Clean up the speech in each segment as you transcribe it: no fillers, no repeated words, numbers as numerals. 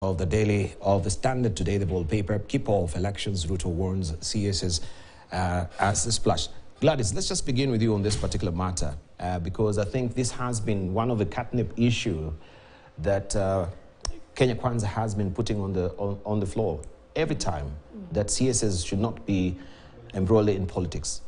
Of the Standard today, the wallpaper, keep off elections, Ruto warns CSs as a splash. Gladys, let's just begin with you on this particular matter because I think this has been one of the catnip issue that Kenya Kwanza has been putting on the floor every time that CSs should not be embroiled in politics.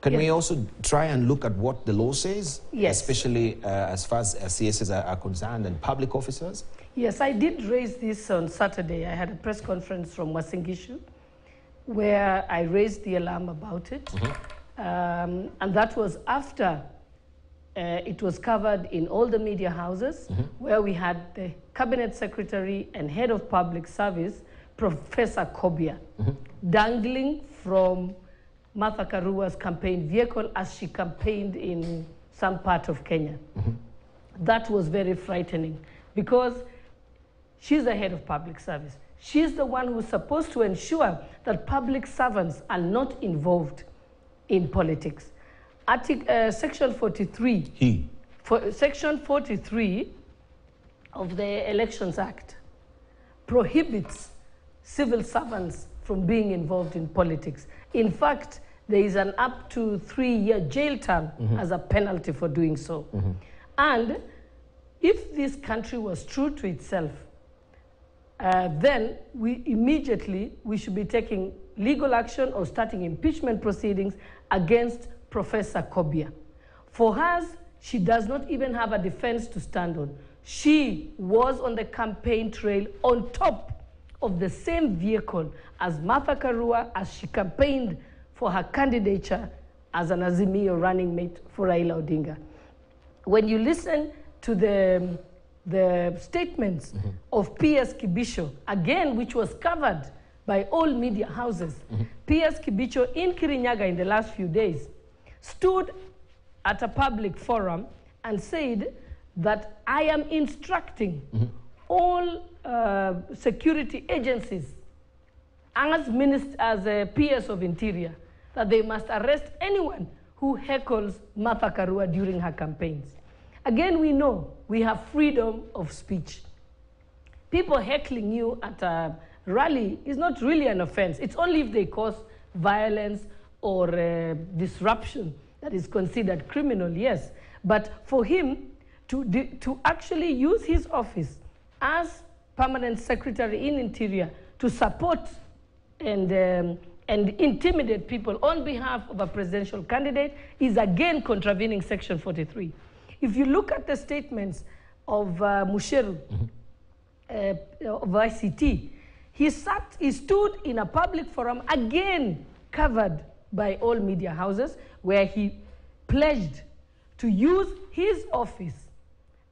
Can we also try and look at what the law says, especially as far as CSs are concerned and public officers? Yes, I did raise this on Saturday. I had a press conference from Wasingishu where I raised the alarm about it. And that was after it was covered in all the media houses where we had the Cabinet Secretary and Head of Public Service, Professor Kobia, dangling from Martha Karua's campaign vehicle as she campaigned in some part of Kenya. That was very frightening because she's the head of public service. She's the one who's supposed to ensure that public servants are not involved in politics. Section 43, Section 43 of the Elections Act prohibits civil servants from being involved in politics. In fact, there is an up to 3-year jail term as a penalty for doing so. And if this country was true to itself, then we should be taking legal action or starting impeachment proceedings against Professor Kobia. For us, she does not even have a defense to stand on. She was on the campaign trail on top of the same vehicle as Martha Karua as she campaigned for her candidature as an Azimio running mate for Raila Odinga. When you listen to the statements of P.S. Kibicho, again, which was covered by all media houses, P.S. Kibicho in Kirinyaga in the last few days stood at a public forum and said that I am instructing all security agencies as a PS of Interior that they must arrest anyone who heckles Martha Karua during her campaigns. Again, we know we have freedom of speech. People heckling you at a rally is not really an offense. It's only if they cause violence or disruption that is considered criminal, yes. But for him to actually use his office as Permanent Secretary in Interior to support and intimidate people on behalf of a presidential candidate is again contravening Section 43. If you look at the statements of Musheru, of ICT, he stood in a public forum, again covered by all media houses, where he pledged to use his office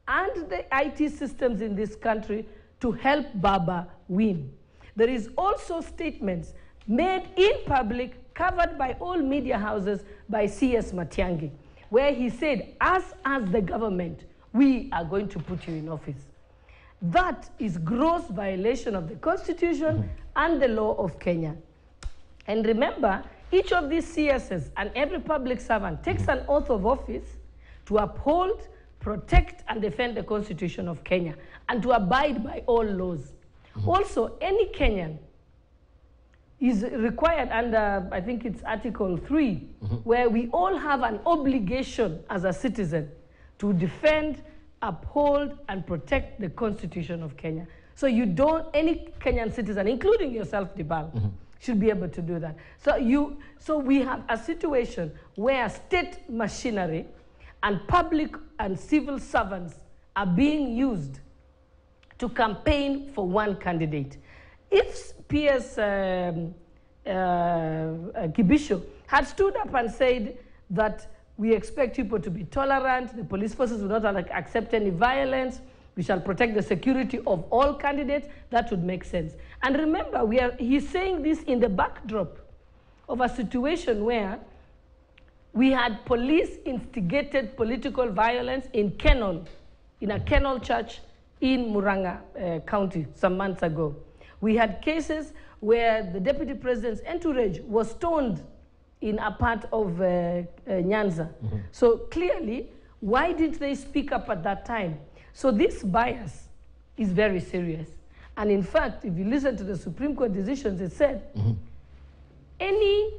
and the IT systems in this country to help Baba win. There is also statements made in public, covered by all media houses by CS Matiang'i, where he said, as the government, we are going to put you in office. That is gross violation of the Constitution and the law of Kenya. And remember, each of these CSs and every public servant takes an oath of office to uphold, protect, and defend the Constitution of Kenya and to abide by all laws. Also, any Kenyan is required under, I think it's Article 3, where we all have an obligation as a citizen to defend, uphold, and protect the Constitution of Kenya. So any Kenyan citizen, including yourself, Dibal, should be able to do that. So we have a situation where state machinery and public and civil servants are being used to campaign for one candidate. If P.S. Kibicho had stood up and said that we expect people to be tolerant, the police forces will not accept any violence, we shall protect the security of all candidates, that would make sense. And remember, he's saying this in the backdrop of a situation where we had police-instigated political violence in a Kenol church in Murang'a County some months ago. We had cases where the deputy president's entourage was stoned in a part of Nyanza. So clearly, why didn't they speak up at that time? So this bias is very serious. And in fact, if you listen to the Supreme Court decisions, it said any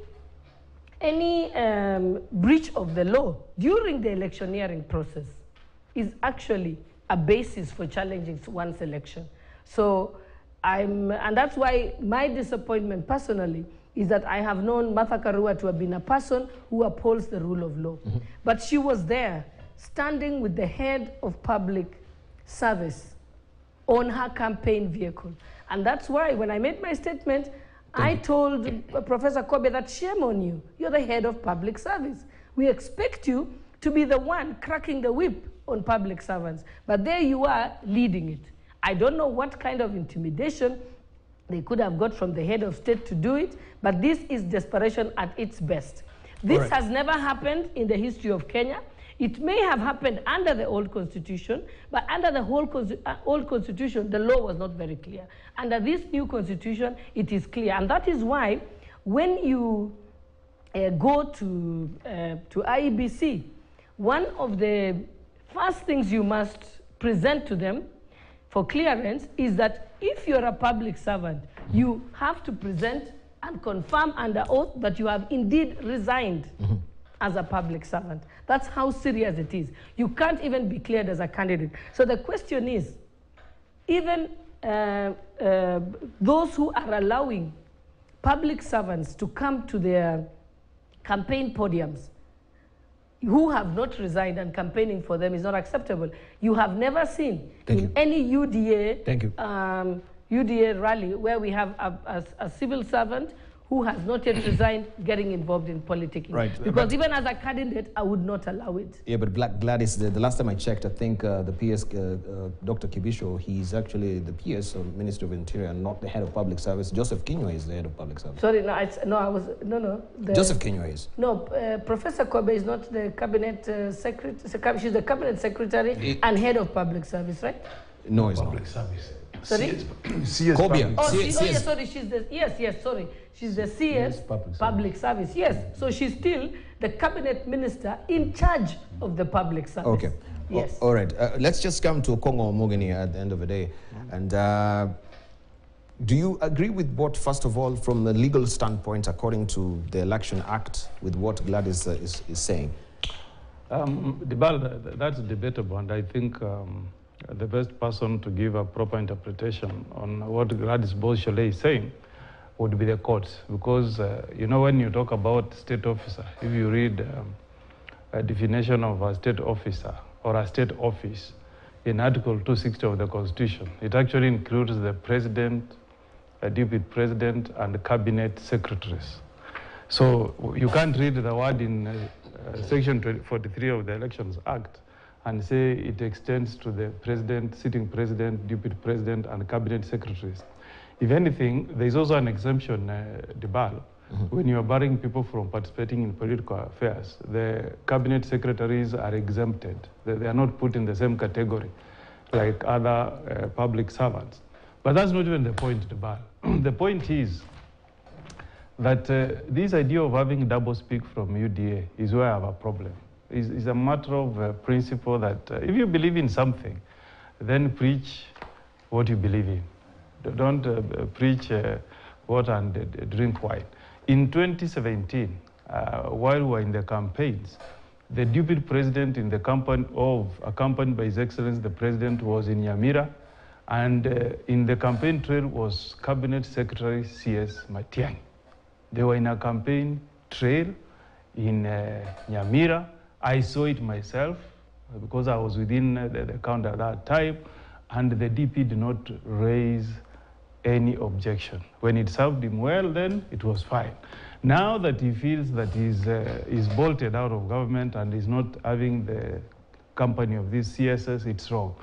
breach of the law during the electioneering process is actually a basis for challenging one's election. So and that's why my disappointment personally is that I have known Martha Karua to have been a person who upholds the rule of law. But she was there, standing with the head of public service on her campaign vehicle. And that's why when I made my statement, I told Professor Kobia that shame on you. You're the head of public service. We expect you to be the one cracking the whip on public servants. But there you are leading it. I don't know what kind of intimidation they could have got from the head of state to do it, but this is desperation at its best. This has never happened in the history of Kenya. It may have happened under the old constitution, but under the old constitution, the law was not very clear. Under this new constitution, it is clear. And that is why when you go to IEBC, one of the first things you must present to them for clearance is that if you're a public servant, you have to present and confirm under oath that you have indeed resigned as a public servant. That's how serious it is. You can't even be cleared as a candidate. So the question is, even those who are allowing public servants to come to their campaign podiums who have not resigned and campaigning for them is not acceptable. You have never seen any UDA UDA rally where we have a civil servant who has not yet resigned getting involved in politicking. Right. Because even as a candidate, I would not allow it. Yeah, but Gladys, the last time I checked, I think the PS, Dr. Kibicho, he's actually the PS, Minister of Interior, not the head of public service. Joseph Kinyua is the head of public service. Sorry, Joseph Kinyua is. No, Professor Kobia is not the cabinet secretary. She's the cabinet secretary and head of public service, right? No, it's public not. Service. Sorry? CS Kobia. Sorry, she's the, sorry. She's the CS public service. Yes, so she's still the cabinet minister in charge of the public service. Okay. Yes. All right. Let's just come to Kongo Mogeni at the end of the day. And do you agree with what, first of all, from a legal standpoint, according to the Election Act, with what Gladys is saying? That's debatable, and I think the best person to give a proper interpretation on what Gladys Shollei is saying would be the courts. Because, you know, when you talk about state officer, if you read a definition of a state officer or a state office in Article 260 of the Constitution, it actually includes the president, a deputy president, and cabinet secretaries. So you can't read the word in Section 43 of the Elections Act and say it extends to the president, sitting president, deputy president, and cabinet secretaries. If anything, there's also an exemption, when you are barring people from participating in political affairs. The cabinet secretaries are exempted. They are not put in the same category like other public servants. But that's not even the point, The point is that this idea of having double speak from UDA is where I have a problem. It's a matter of principle that if you believe in something, then preach what you believe in. Don't preach water and drink wine. In 2017, while we were in the campaigns, the deputy president in the company accompanied by His Excellency the President, was in Nyamira, and in the campaign trail was Cabinet Secretary C.S. Matiang'i. They were in a campaign trail in Nyamira. I saw it myself because I was within the count at that time, and the DP did not raise any objection. When it served him well, then it was fine. Now that he feels that he's bolted out of government and is not having the company of these CSS, it's wrong.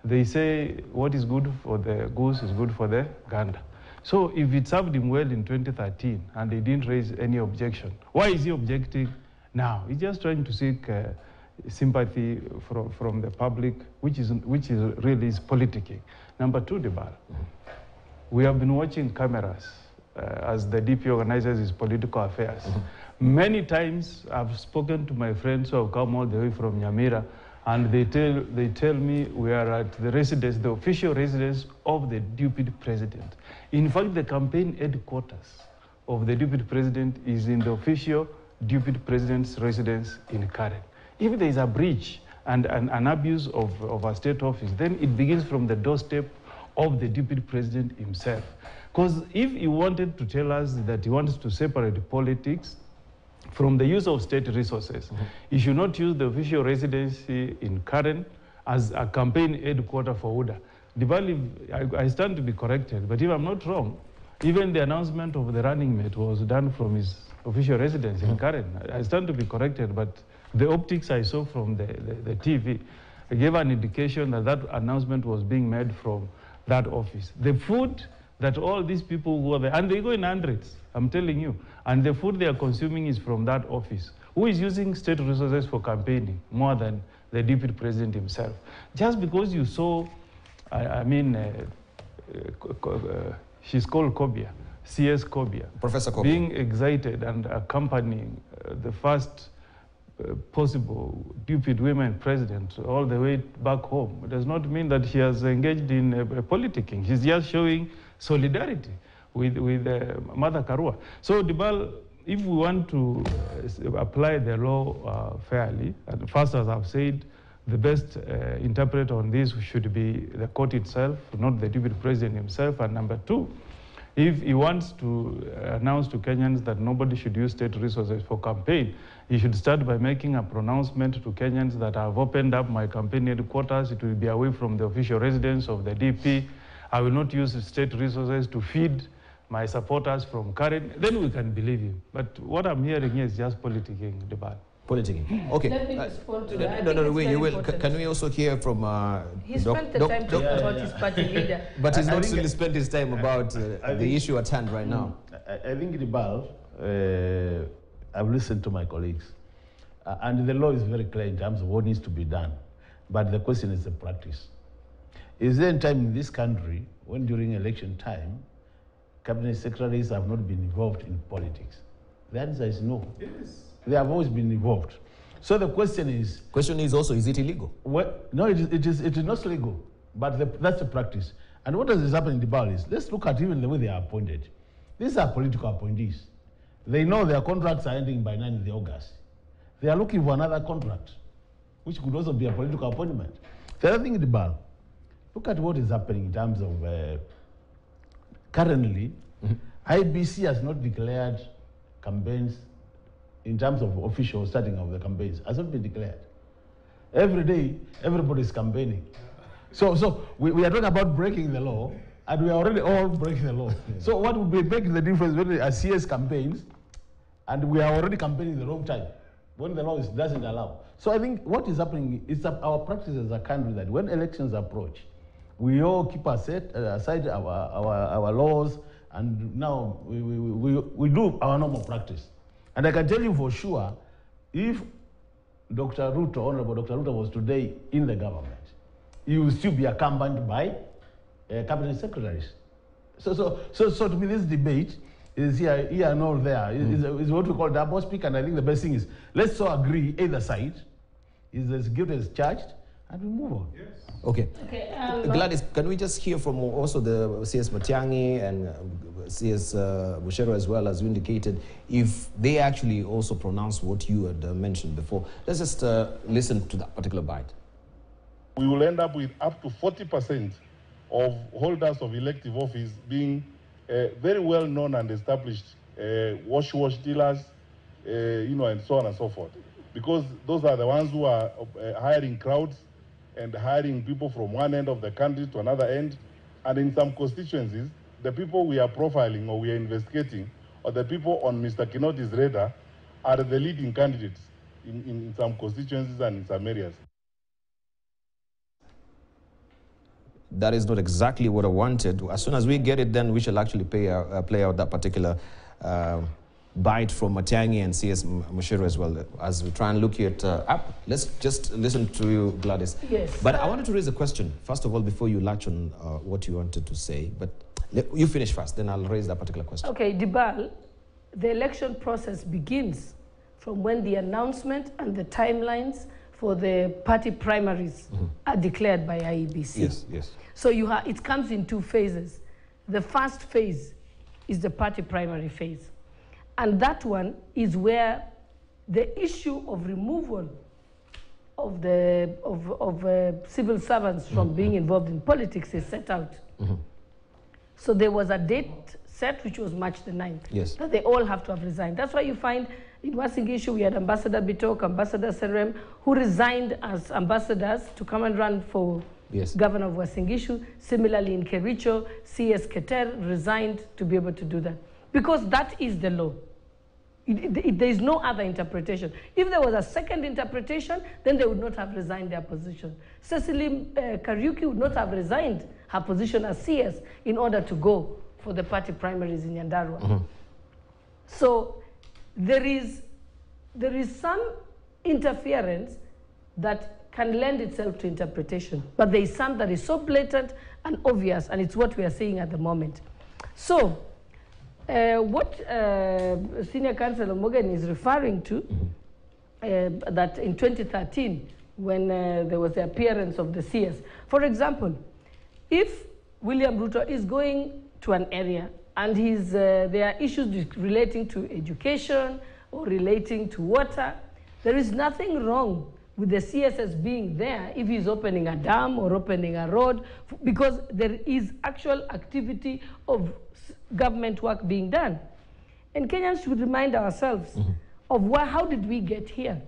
They say what is good for the goose is good for the gander. So if it served him well in 2013 and they didn't raise any objection, why is he objecting now? He's just trying to seek sympathy from the public, which is really is politicking. Number two, we have been watching cameras as the DP organizes his political affairs. Many times I've spoken to my friends who have come all the way from Nyamira, And they tell me we are at the residence, the official residence of the deputy president. In fact, the campaign headquarters of the deputy president is in the official deputy president's residence in Karen. If there is a breach and an abuse of a state office, then it begins from the doorstep of the deputy president himself. Because if he wanted to tell us that he wants to separate politics from the use of state resources, he should not use the official residency in Karen as a campaign headquarters for UDA. I stand to be corrected, but if I'm not wrong, even the announcement of the running mate was done from his official residence in Karen. I stand to be corrected, but the optics I saw from the TV gave an indication that that announcement was being made from that office. The food that all these people who are there, and they go in hundreds, I'm telling you, and the food they are consuming is from that office. Who is using state resources for campaigning more than the deputy president himself? Just because you saw, she's called Kobia, CS Kobia. Professor Kobia. Being excited and accompanying the first possible deputy women president all the way back home. It does not mean that she has engaged in politicking. She's just showing solidarity with Mother Karua. So, Dibal, if we want to apply the law fairly, and first, as I've said, the best interpreter on this should be the court itself, not the deputy president himself. And number two, if he wants to announce to Kenyans that nobody should use state resources for campaign, he should start by making a pronouncement to Kenyans that I've opened up my campaign headquarters. It will be away from the official residence of the DP. I will not use state resources to feed my supporters from Karen. Then we can believe him. But what I'm hearing here is just politicking, Debal. Politicking. Okay. Let me respond to that. No, wait, you will. Can we also hear from he spent the time talking about his party leader. But he's not really spent his time about the issue at hand right now. I think, Debal, I've listened to my colleagues. And the law is very clear in terms of what needs to be done. But the question is the practice. Is there a time in this country when during election time, cabinet secretaries have not been involved in politics? The answer is no. Yes. They have always been involved. So the question is... Question is also, is it illegal? Well, no, it is not legal, but that's the practice. And what is happening in the Debal is, let's look at even the way they are appointed. These are political appointees. They know their contracts are ending by 9th of August. They are looking for another contract, which could also be a political appointment. The other thing in the Debal, look at what is happening in terms of currently, IBC has not declared campaigns in terms of official starting of the campaigns, has not been declared. Every day, everybody is campaigning. So we are talking about breaking the law, and we are already all breaking the law. So what would be making the difference when there are CS campaigns, and we are already campaigning the wrong time, when the law doesn't allow? So I think what is happening is that our practice as a country that when elections approach, we all keep aside our laws, and now we do our normal practice. And I can tell you for sure, if Honorable Dr. Ruto was today in the government, he will still be accompanied by cabinet secretaries. So to me, this debate is here and all there. Is what we call double speak, and I think the best thing is, let's all agree either side is as guilty as charged, and we move on. Yes. Okay. Gladys, can we just hear from also the CS Matiang'i and CS Mushero as well, as you indicated, if they actually also pronounce what you had mentioned before? Let's just listen to that particular bite. We will end up with up to 40% of holders of elective office being very well known and established wash dealers, and so on and so forth. Because those are the ones who are hiring crowds and hiring people from one end of the country to another end. And in some constituencies, the people we are profiling or we are investigating, or the people on Mr. Kinoti's radar, are the leading candidates in some constituencies and in some areas. That is not exactly what I wanted. As soon as we get it, then we shall actually play out that particular bite from Matiang'i and CS Mushero as well, as we try and look it up. Let's just listen to you, Gladys. Yes. But I wanted to raise a question, first of all, before you latch on what you wanted to say. But you finish first, then I'll raise that particular question. Okay, Debal, the election process begins from when the announcement and the timelines for the party primaries are declared by IEBC. Yes, yes. So it comes in two phases. The first phase is the party primary phase. And that one is where the issue of removal of civil servants from being involved in politics is set out. So there was a date set, which was March the 9th, yes, that they all have to have resigned. That's why you find in Wasingishu, we had Ambassador Bitok, Ambassador Serem, who resigned as ambassadors to come and run for governor of Wasingishu. Similarly, in Kibicho, CS Keter resigned to be able to do that. Because that is the law. There is no other interpretation. If there was a second interpretation, then they would not have resigned their position. Cecily Kariuki would not have resigned her position as CS in order to go for the party primaries in Nyandarua. So there is some interference that can lend itself to interpretation, but there is some that is so blatant and obvious, and it's what we are seeing at the moment. So what Senior Counsellor Morgan is referring to, that in 2013, when there was the appearance of the CS, for example, if William Ruto is going to an area and there are issues relating to education or relating to water, there is nothing wrong with the CSS being there if he's opening a dam or opening a road, because there is actual activity of government work being done. And Kenyans should remind ourselves of how did we get here.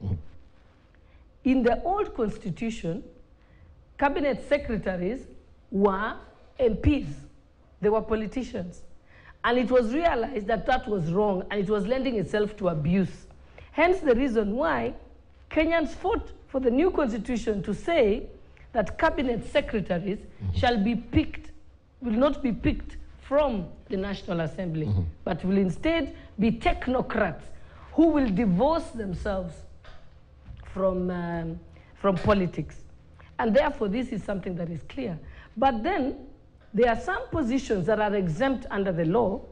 In the old constitution, cabinet secretaries were MPs. They were politicians. And it was realized that that was wrong, and it was lending itself to abuse. Hence the reason why Kenyans fought for the new constitution to say that cabinet secretaries shall be picked, will not be picked from the National Assembly, but will instead be technocrats who will divorce themselves from politics. And therefore, this is something that is clear. But then, there are some positions that are exempt under the law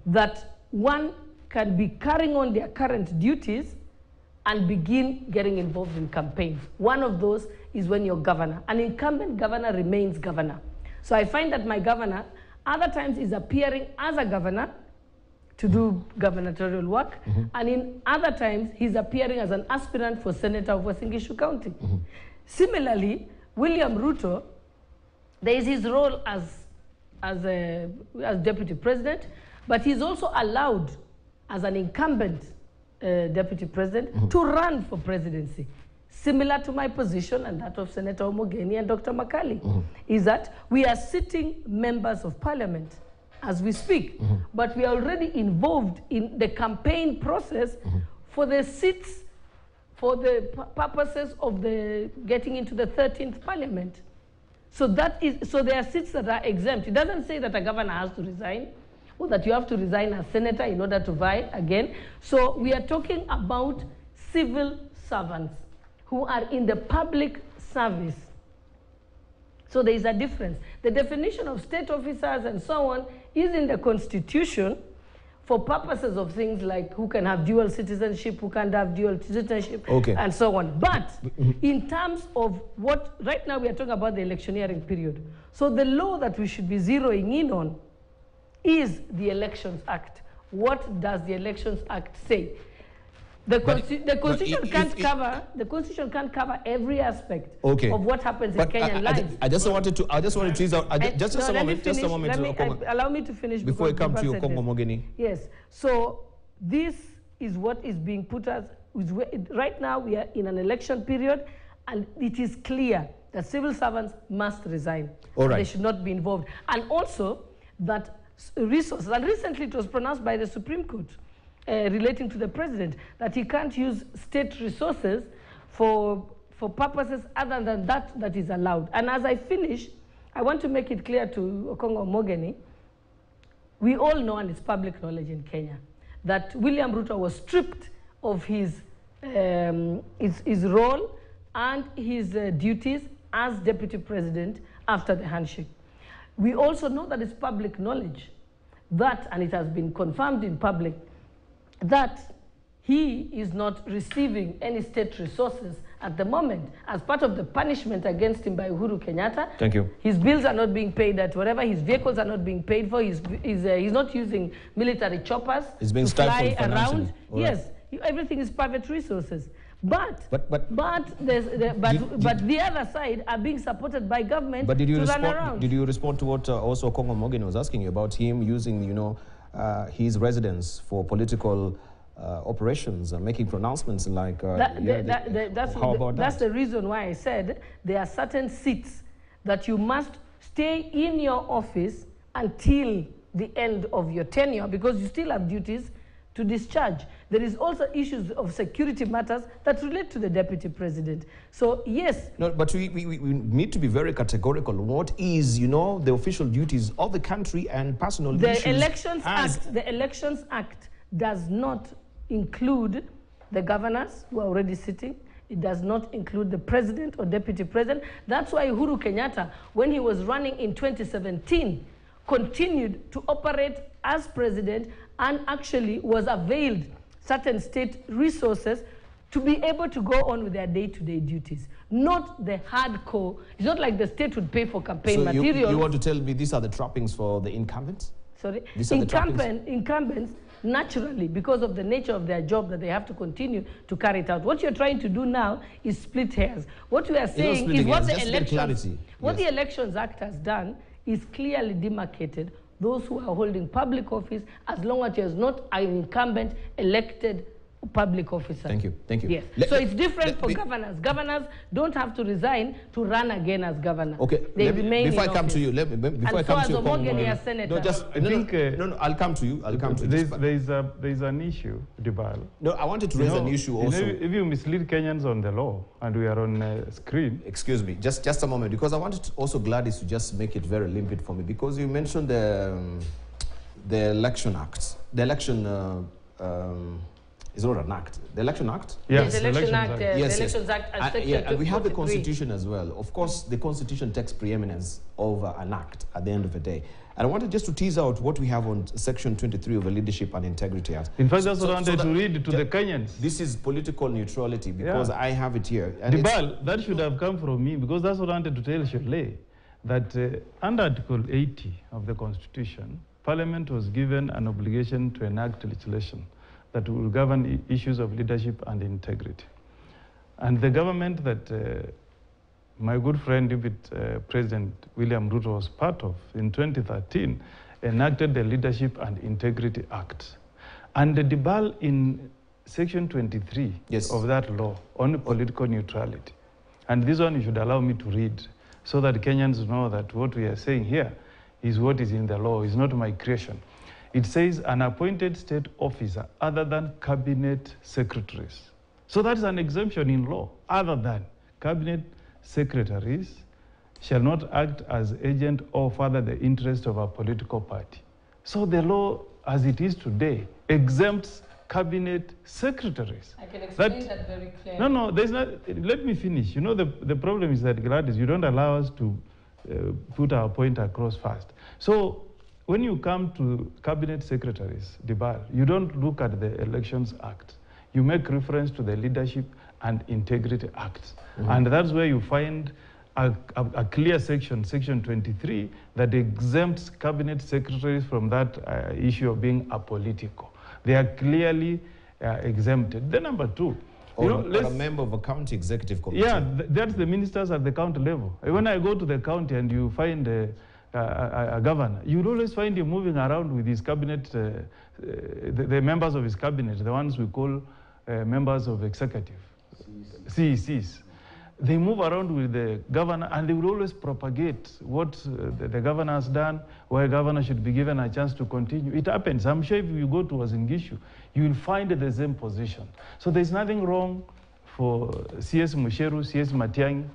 that one can be carrying on their current duties and begin getting involved in campaigns. One of those is when you're governor. An incumbent governor remains governor. So I find that my governor other times is appearing as a governor to do gubernatorial work, and in other times he's appearing as an aspirant for senator of Wasingishu County. Similarly, William Ruto, there is his role as deputy president, but he's also allowed as an incumbent deputy president to run for presidency. Similar to my position and that of Senator Omogeni and Dr. Makali, is that we are sitting members of parliament as we speak, but we are already involved in the campaign process for the seats, for the purposes of getting into the 13th parliament. So there are seats that are exempt. It doesn't say that a governor has to resign or that you have to resign as senator in order to vie again. So we are talking about civil servants who are in the public service. So there is a difference. The definition of state officers and so on is in the Constitution for purposes of things like who can have dual citizenship, who can't have dual citizenship, and so on. But in terms of what, right now we are talking about the electioneering period. So the law that we should be zeroing in on is the Elections Act. What does the Elections Act say? The Constitution can't cover every aspect of what happens in Kenyan life. I just wanted to tease out, just a moment. Allow me to finish before I come to you, Kongo Mogeni. Yes. So this is what is being put as, right now we are in an election period, and it is clear that civil servants must resign. All right. They should not be involved. And also that resources, and recently it was pronounced by the Supreme Court, relating to the president, that he can't use state resources for purposes other than that is allowed. And as I finish, I want to make it clear to Okongo Mogeni, we all know, and it's public knowledge in Kenya, that William Ruto was stripped of his role and his duties as deputy president after the handshake. We also know that it's public knowledge that, and it has been confirmed in public, that he is not receiving any state resources at the moment, as part of the punishment against him by Uhuru Kenyatta. Thank you. His bills are not being paid at whatever, his vehicles are not being paid for, he's not using military choppers He's being to fly stifled around. Right. Yes, everything is private resources. But the other side are being supported by government to run around. Did you respond to what also Kongo Morgan was asking you about him using, you know, his residence for political operations and making pronouncements like... that's the reason why I said there are certain seats that you must stay in your office until the end of your tenure because you still have duties to discharge. There is also issues of security matters that relate to the deputy president. So yes. No, but we need to be very categorical on what is, you know, the official duties of the country and personal issues. The Elections Act does not include the governors who are already sitting. It does not include the president or deputy president. That's why Uhuru Kenyatta, when he was running in 2017, continued to operate as president and actually was availed certain state resources to be able to go on with their day-to-day duties. Not the hardcore. It's not like the state would pay for campaign materials. You want to tell me these are the trappings for the incumbents? Sorry? These are Incumbents, naturally, because of the nature of their job that they have to continue to carry it out. What you're trying to do now is split hairs. What we are saying is what the Elections Act has done is clearly demarcated those who are holding public office as long as you're not an incumbent elected public officer. Thank you. Thank you. Yes. So it's different for governors. Governors don't have to resign to run again as governor. Okay. They remain before in I come office. to you, before I come to you, I'll come to you. There's an issue, Dibal. No, I wanted to raise an issue also. If you mislead Kenyans on the law, and we are on screen. Excuse me, just a moment, because I wanted to also Gladys to just make it very limpid for me, because you mentioned the Election Act, the election. It's not an act. The Election Act? Yes, the Election Act. The Elections Act. And we have the Constitution as well. Of course, the Constitution takes preeminence over an act at the end of the day. And I wanted just to tease out what we have on Section 23 of the Leadership and Integrity Act. In fact, that's what I wanted to read to the Kenyans. This is political neutrality because I have it here. And Dibal, that should have come from me because that's what I wanted to tell Shollei, that under Article 80 of the Constitution, Parliament was given an obligation to enact legislation that will govern issues of leadership and integrity. And the government that my good friend, President William Ruto was part of in 2013, enacted the Leadership and Integrity Act. And the Dibal in Section 23 of that law on political neutrality. And this one you should allow me to read so that Kenyans know that what we are saying here is what is in the law, is not my creation. It says an appointed state officer other than cabinet secretaries. So that is an exemption in law. Other than cabinet secretaries shall not act as agent or further the interest of a political party. So the law as it is today exempts cabinet secretaries. I can explain that very clearly. No, there's not. Let me finish. You know, the problem is that, Gladys, you don't allow us to put our point across fast. So when you come to cabinet secretaries, Dibal, you don't look at the Elections Act. You make reference to the Leadership and Integrity Act. And that's where you find a clear section, Section 23, that exempts cabinet secretaries from that issue of being apolitical. They are clearly exempted. Then number two, or a member of a county executive committee. Yeah, that's the ministers at the county level. When I go to the county and you find a governor, you'll always find him moving around with his cabinet, the members of his cabinet, the ones we call members of executive, CECs. They move around with the governor and they will always propagate what the governor has done, where governor should be given a chance to continue. It happens. I'm sure if you go to Wazingishu, you will find the same position. So there's nothing wrong for CS Musheru, CS Matiang'i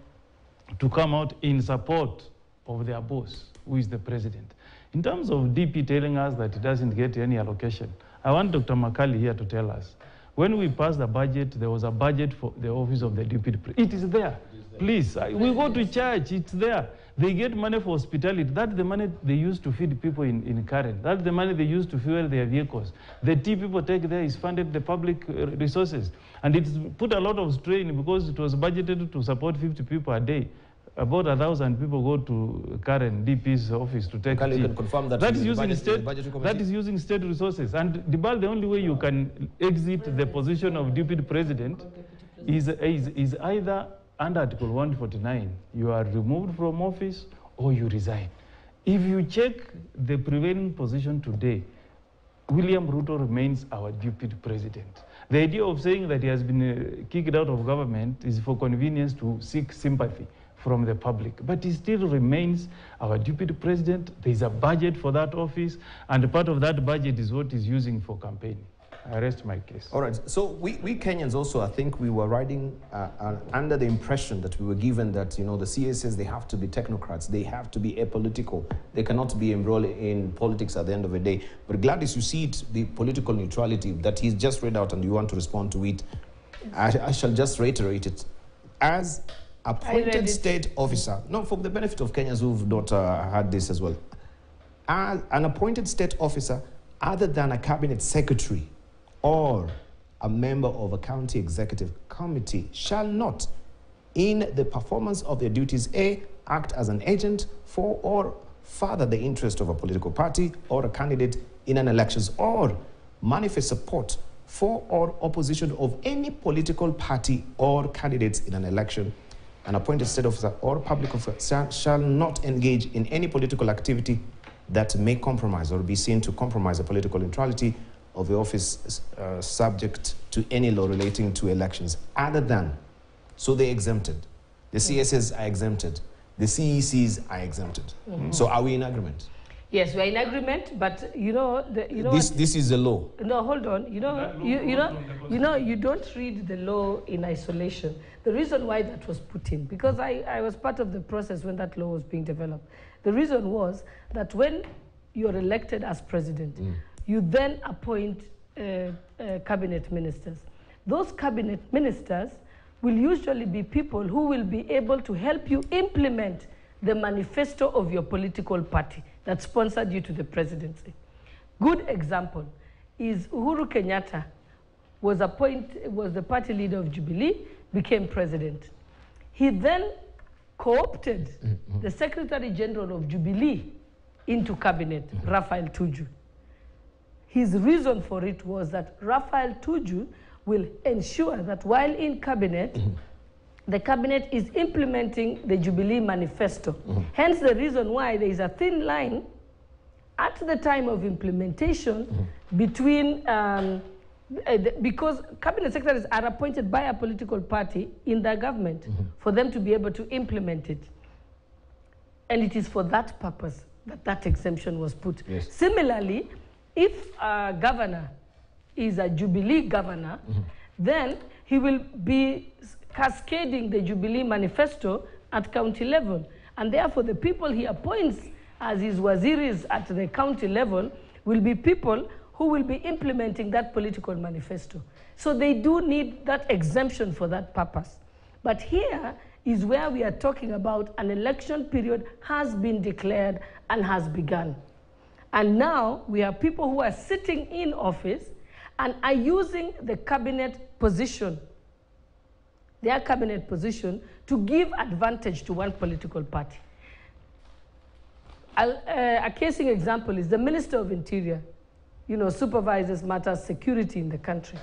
to come out in support of their boss, who is the president. In terms of DP telling us that it doesn't get any allocation, I want Dr. Makali here to tell us. When we passed the budget, there was a budget for the office of the deputy president. It is there. Please, we go to church, it's there. They get money for hospitality. That's the money they use to feed people in Karen. That's the money they use to fuel their vehicles. The tea people take there is funded the public resources. And it's put a lot of strain because it was budgeted to support 50 people a day. About 1,000 people go to Karen DP's office to take tea. You can confirm that That is using state resources. And Dibal, the only way you can exit the position of deputy president is either under Article 149, you are removed from office or you resign. If you check the prevailing position today, William Ruto remains our deputy president. The idea of saying that he has been kicked out of government is for convenience to seek sympathy from the public. But he still remains our deputy president. There is a budget for that office, and part of that budget is what he's using for campaigning. I rest my case. All right. So we Kenyans also, I think we were riding under the impression that we were given that, you know, the CSs, they have to be technocrats. They have to be apolitical. They cannot be embroiled in politics at the end of the day. But Gladys, you see it, the political neutrality that he's just read out and you want to respond to it. I shall just reiterate it. As appointed state officer, no, for the benefit of Kenyans who've not had this as well. As an appointed state officer, other than a cabinet secretary, or a member of a county executive committee shall not, in the performance of their duties, A, act as an agent for or further the interest of a political party or a candidate in an elections, or manifest support for or opposition of any political party or candidates in an election. An appointed state officer or public officer shall not engage in any political activity that may compromise or be seen to compromise the political neutrality of the office subject to any law relating to elections other than, so they're exempted. The CSs are exempted. The CECs are exempted. So are we in agreement? Yes, we are in agreement, but this is the law. No, hold on. You don't read the law in isolation. The reason why that was put in, because I was part of the process when that law was being developed. The reason was that when you're elected as president, you then appoint cabinet ministers. Those cabinet ministers will usually be people who will be able to help you implement the manifesto of your political party that sponsored you to the presidency. Good example is Uhuru Kenyatta was the party leader of Jubilee, became president. He then co-opted the Secretary General of Jubilee into cabinet, Raphael Tuju. His reason for it was that Raphael Tuju will ensure that while in cabinet, the cabinet is implementing the Jubilee manifesto. Hence the reason why there is a thin line at the time of implementation between, because cabinet secretaries are appointed by a political party in their government for them to be able to implement it. And it is for that purpose that that exemption was put. Yes. Similarly, if a governor is a Jubilee governor, then he will be cascading the Jubilee manifesto at county level. And therefore, the people he appoints as his waziris at the county level will be people who will be implementing that political manifesto. So they do need that exemption for that purpose. But here is where we are talking about an election period has been declared and has begun. And now we have people who are sitting in office and are using the cabinet position, their cabinet position, to give advantage to one political party. A casing example is the Minister of Interior, supervises matters security in the country.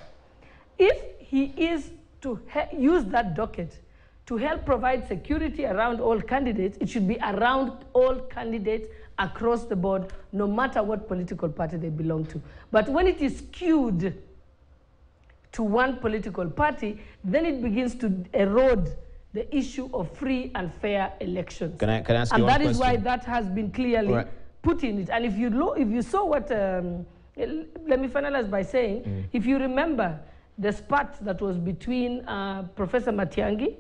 If he is to use that docket to help provide security around all candidates, it should be around all candidates across the board, no matter what political party they belong to. But when it is skewed to one political party, then it begins to erode the issue of free and fair elections. Can I ask you one question? And that is why that has been clearly put in it. And if you saw what, let me finalize by saying, if you remember the spat that was between Professor Matiang'i,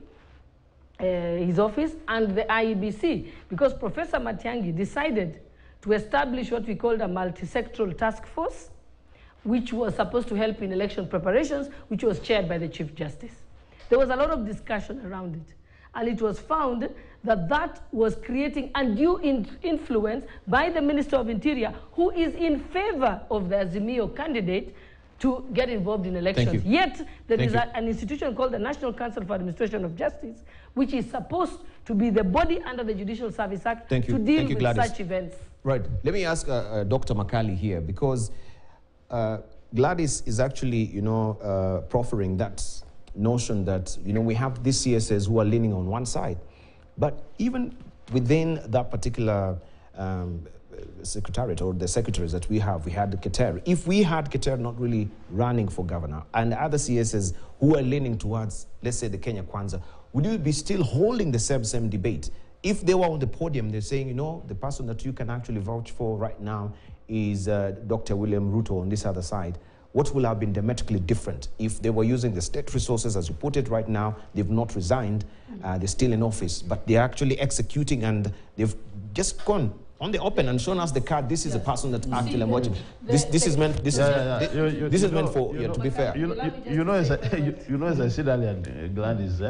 his office, and the IEBC, because Professor Matiang'i decided to establish what we called a multi-sectoral task force, which was supposed to help in election preparations, which was chaired by the Chief Justice. There was a lot of discussion around it. and it was found that that was creating undue influence by the Minister of Interior, who is in favor of the Azimio candidate to get involved in elections. Yet, there is an institution called the National Council for Administration of Justice, which is supposed to be the body under the Judicial Service Act to deal with Gladys. such events. Right. Let me ask Dr. Makali here, because Gladys is actually, proffering that notion that, we have these CSs who are leaning on one side. But even within that particular secretariat or the secretaries that we have, we had Keter. If we had Keter not really running for governor and other CSs who are leaning towards, let's say, the Kenya Kwanza, would you be still holding the same debate? If they were on the podium, they're saying, the person that you can actually vouch for right now is Dr. William Ruto on this other side. What will have been diametrically different if they were using the state resources, as you put it right now? They've not resigned, they're still in office, but they're actually executing, and they've just gone on the open and shown us the card. This is a person that actually I'm watching. This is meant for, to be fair. As I said earlier, Gladys,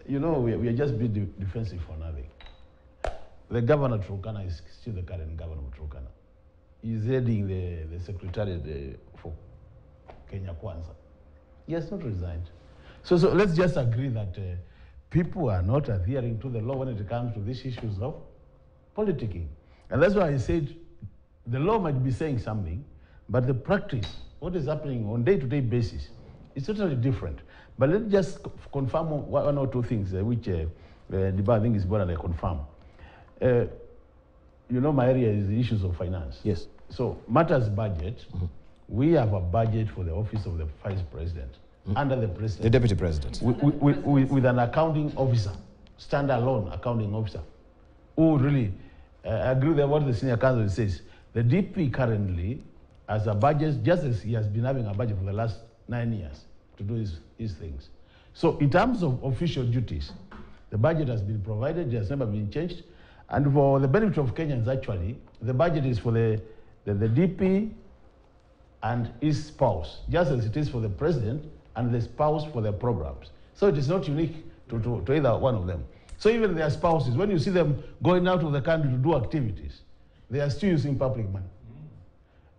we are just being defensive for nothing. The governor of Turkana is still the current governor of Turkana. He's heading the secretariat for Kenya Kwanza. He has not resigned. So let's just agree that people are not adhering to the law when it comes to these issues of politicking. And that's why I said the law might be saying something, but the practice, what is happening on day-to-day basis, is totally different. But let's just confirm one or two things which the I think is better than confirm. My area is the issues of finance. Yes. So matters budget, we have a budget for the office of the vice president, under the president. The deputy president. With an accounting officer, standalone accounting officer, who really agree with what the senior counsel says. The DP currently has a budget, just as he has been having a budget for the last 9 years to do his things. So in terms of official duties, the budget has been provided, it has never been changed. And for the benefit of Kenyans, actually, the budget is for the DP and his spouse, just as it is for the president and the spouse for their programs. So it is not unique to either one of them. So even their spouses, when you see them going out of the country to do activities, they are still using public money.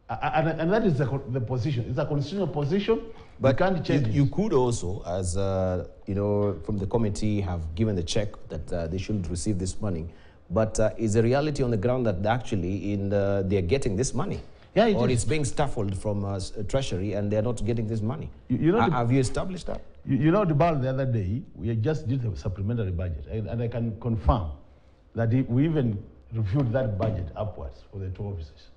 And that is the position. It's a constitutional position, but you can't change it. You could also, as from the committee, have given the check that they should receive this money. But is the reality on the ground that actually they're getting this money? Yeah, or it's being stifled from Treasury and they're not getting this money? Have you established that? The other day, we just did a supplementary budget, and I can confirm that we even reviewed that budget upwards for the two offices.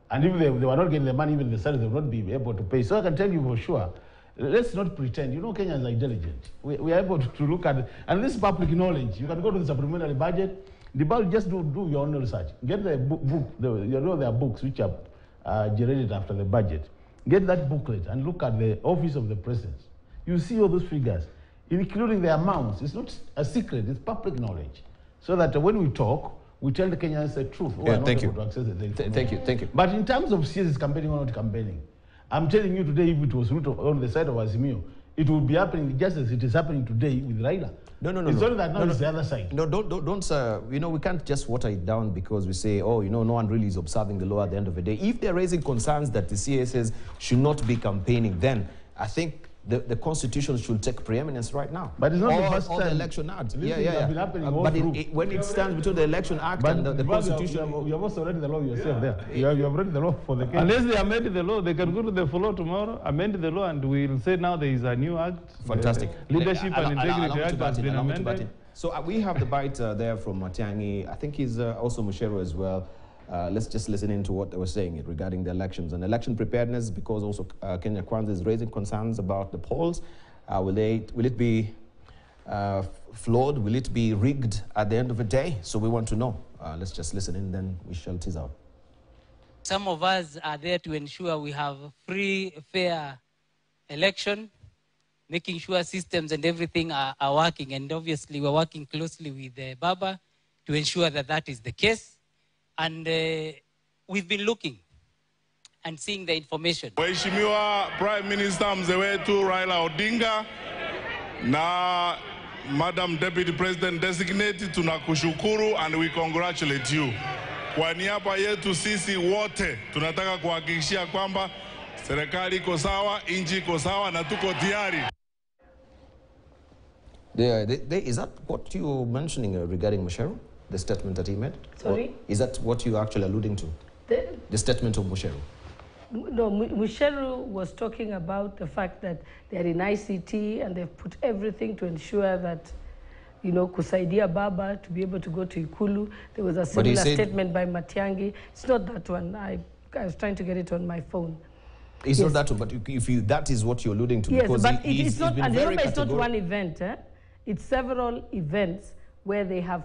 And if they were not getting the money, even the salary, they would not be able to pay. So I can tell you for sure, let's not pretend. Kenyans are intelligent. We are able to look at it. And this is public knowledge. You can go to the supplementary budget. The budget, just do your own research. Get the book. There are books which are generated after the budget. Get that booklet and look at the office of the president. You see all those figures, including the amounts. It's not a secret. It's public knowledge. So that when we talk, we tell the Kenyans the truth. Thank you. To access the Thank you. But in terms of CSs campaigning or not campaigning, I'm telling you today, if it was on the side of Azimio, it would be happening just as it is happening today with Raila. No. It's only that now it's the other side. No, don't. We can't just water it down because we say, no one really is observing the law at the end of the day. If they're raising concerns that the CSs should not be campaigning, then I think the Constitution should take preeminence right now. But it's not the first time. Or the Election Act. Yeah. But when it stands between the Election Act and the Constitution... You have also read the law yourself there. You have read the law for the case. Unless they amend the law, they can go to the floor tomorrow, amend the law, and we'll say now there is a new act. Fantastic. Leadership and Integrity Act has been amended. So we have the bite there from Matiang'i. I think he's also Mushero as well. Let's just listen into what they were saying regarding the elections and election preparedness, because also Kenya Kwanza is raising concerns about the polls. Will it be flawed? Will it be rigged at the end of the day? So we want to know. Let's just listen in, then we shall tease out. Some of us are there to ensure we have free, fair election, making sure systems and everything are working. And obviously, we're working closely with Baba to ensure that that is the case. And we've been looking and seeing the information. Mheshimiwa Prime Minister mzee wetu Raila Odinga na Madam Deputy President Designate, tunakushukuru and we congratulate you. Kwa niaba yetu sisi wote tunataka kuhakikishia kwamba serikali iko sawa, nchi iko sawa na tuko tayari. Is that what you're mentioning regarding Musheru? The statement that he made? Sorry? Or is that what you're actually alluding to? The statement of Musheru? No, Musheru was talking about the fact that they're in ICT and they've put everything to ensure that, you know, kusaidia Baba to be able to go to Ikulu. There was a similar statement by Matiang'i. It's not that one. I was trying to get it on my phone. It's not that one, but if that is what you're alluding to, yes, because but he's not, been and very remember, it's not categorical. one event. It's several events where they have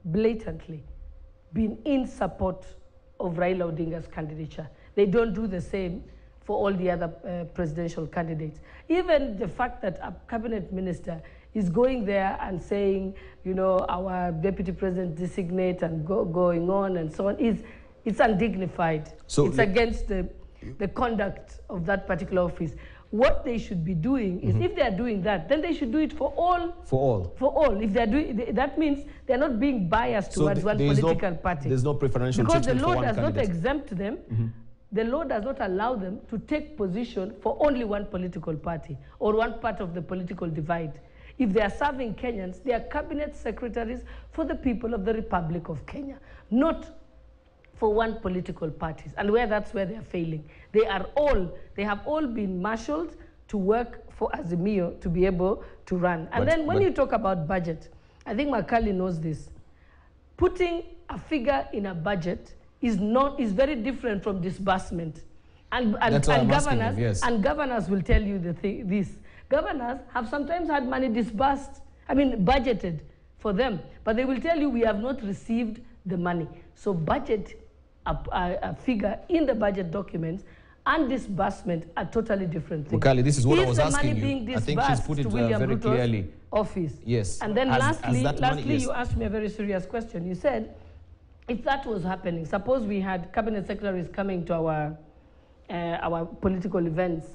blatantly been in support of Raila Odinga's candidature. They don't do the same for all the other presidential candidates. Even the fact that a cabinet minister is going there and saying, you know, our deputy president designate and going on and so on, it's undignified. So it's against the conduct of that particular office. What they should be doing is, if they are doing that, then they should do it for all. For all. For all. If they are doing, that means they are not being biased towards one political party. There's no preferential because treatment the law for one does candidate. not exempt them. The law does not allow them to take position for only one political party or one part of the political divide. If they are serving Kenyans, they are cabinet secretaries for the people of the Republic of Kenya, not for one political party. And that's where they are failing. They have all been marshaled to work for Azimio to be able to run. And then when you talk about budget, I think Makali knows this. Putting a figure in a budget is very different from disbursement. And governors will tell you this. Governors have sometimes had money disbursed, budgeted for them, but they will tell you we have not received the money. So budget, a figure in the budget documents and disbursement are totally different things. Mukali, this is what I was asking money being you. I think she's put it very clearly. Office. Yes. And then lastly, you asked me a very serious question. You said, if that was happening, suppose we had cabinet secretaries coming to our political events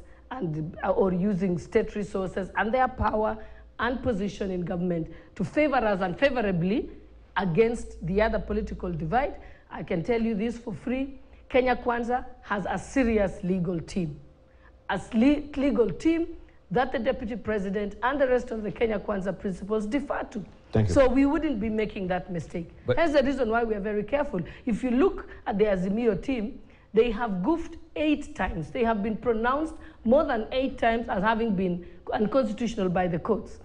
or using state resources and their power and position in government to favor us unfavorably against the other political divide, I can tell you this for free. Kenya Kwanza has a serious legal team. A legal team that the deputy president and the rest of the Kenya Kwanza principals defer to. Thank you. So we wouldn't be making that mistake. That's the reason why we are very careful. If you look at the Azimio team, they have goofed 8 times. They have been pronounced more than 8 times as having been unconstitutional by the courts.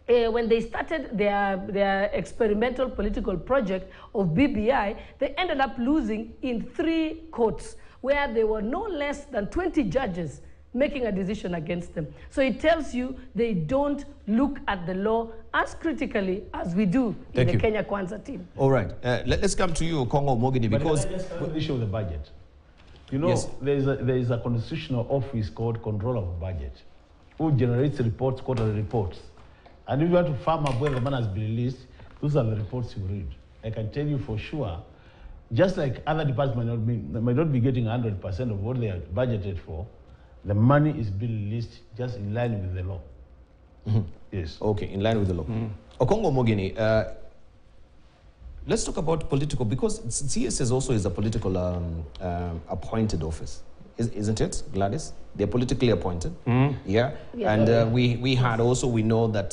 When they started their experimental political project of BBI, they ended up losing in 3 courts, where there were no less than 20 judges making a decision against them. So it tells you they don't look at the law as critically as we do in the Kenya Kwanza team. All right. Let's come to you, Kongo Mogini, because... the issue of the budget. You know, there is a constitutional office called Controller of Budget, who generates reports, quarterly reports. And if you want to farm up where the money has been released, those are the reports you read. I can tell you for sure, just like other departments might not be getting 100% of what they are budgeted for, the money is being released just in line with the law. Yes. Okay, in line with the law. Okongo Mogini, let's talk about political, because CSS also is a political appointed office, isn't it, Gladys? They're politically appointed. Yeah. And we know that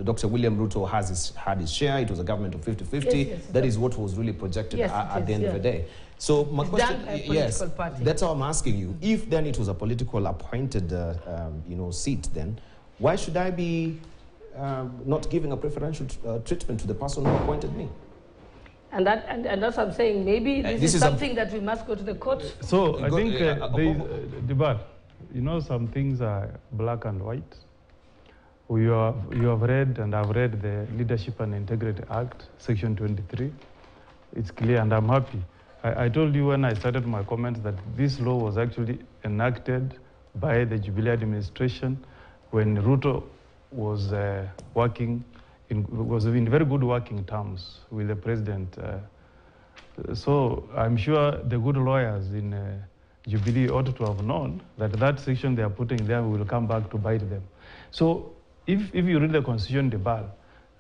Dr. William Ruto had his share. It was a government of 50-50. That is what was really projected at the end of the day. So my question, that's how I'm asking you. If then it was a political appointed, seat, then why should I be not giving a preferential treatment to the person who appointed me? And that's what I'm saying. Maybe this is something that we must go to the courts. So I think Dibar, some things are black and white. You have read, and I've read the Leadership and Integrity Act, Section 23. It's clear, and I'm happy. I told you when I started my comments that this law was actually enacted by the Jubilee administration when Ruto was was in very good working terms with the president. So I'm sure the good lawyers in Jubilee ought to have known that section they are putting there will come back to bite them. So if you read the Constitution,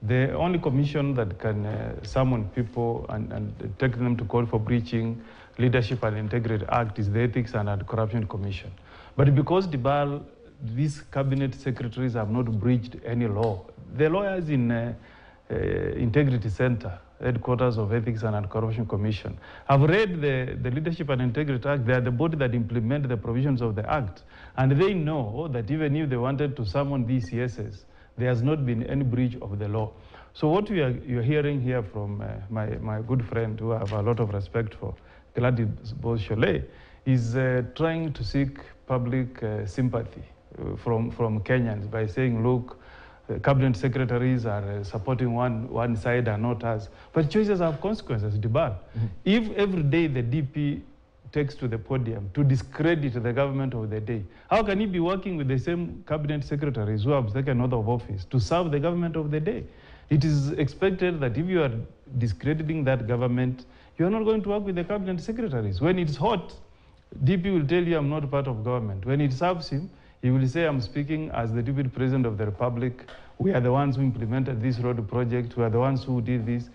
The only commission that can summon people and take them to court for breaching Leadership and Integrity Act is the Ethics and Anti-Corruption Commission. But because these cabinet secretaries have not breached any law, the lawyers in Integrity Center, headquarters of Ethics and Anti-Corruption Commission, have read the Leadership and Integrity Act. They are the body that implement the provisions of the Act. And they know that even if they wanted to summon these CSs, there has not been any breach of the law. So what you're hearing here from my good friend, who I have a lot of respect for, Gladys Shollei, is trying to seek public sympathy from Kenyans by saying, look, cabinet secretaries are supporting one side and not us. But choices have consequences, Dibal. If every day the DP takes to the podium to discredit the government of the day, how can he be working with the same cabinet secretaries who have taken oath of office to serve the government of the day? It is expected that if you are discrediting that government, you are not going to work with the cabinet secretaries. When it's hot, DP will tell you, I'm not part of government. When it serves him, he will say, I'm speaking as the Deputy President of the Republic. We are the ones who implemented this road project. We are the ones who did this.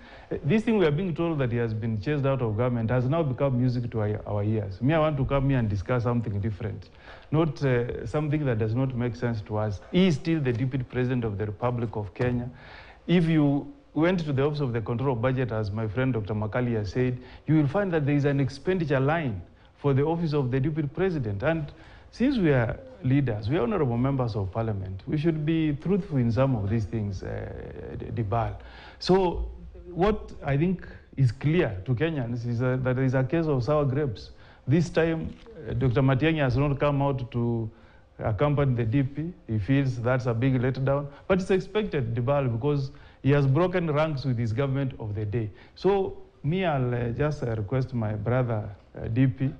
This thing we are being told that he has been chased out of government has now become music to our ears. Me, I want to come here and discuss something different, not something that does not make sense to us. He is still the Deputy President of the Republic of Kenya. If you went to the Office of the Control of Budget, as my friend Dr. Makali has said, you will find that there is an expenditure line for the Office of the Deputy President. And since we are leaders, we are honorable members of parliament, we should be truthful in some of these things, Dibal. So what I think is clear to Kenyans is that there is a case of sour grapes. This time, Dr. Matiang'i has not come out to accompany the DP. He feels that's a big letdown. But it's expected, Dibal, because he has broken ranks with his government of the day. So me, I'll just request my brother, DP,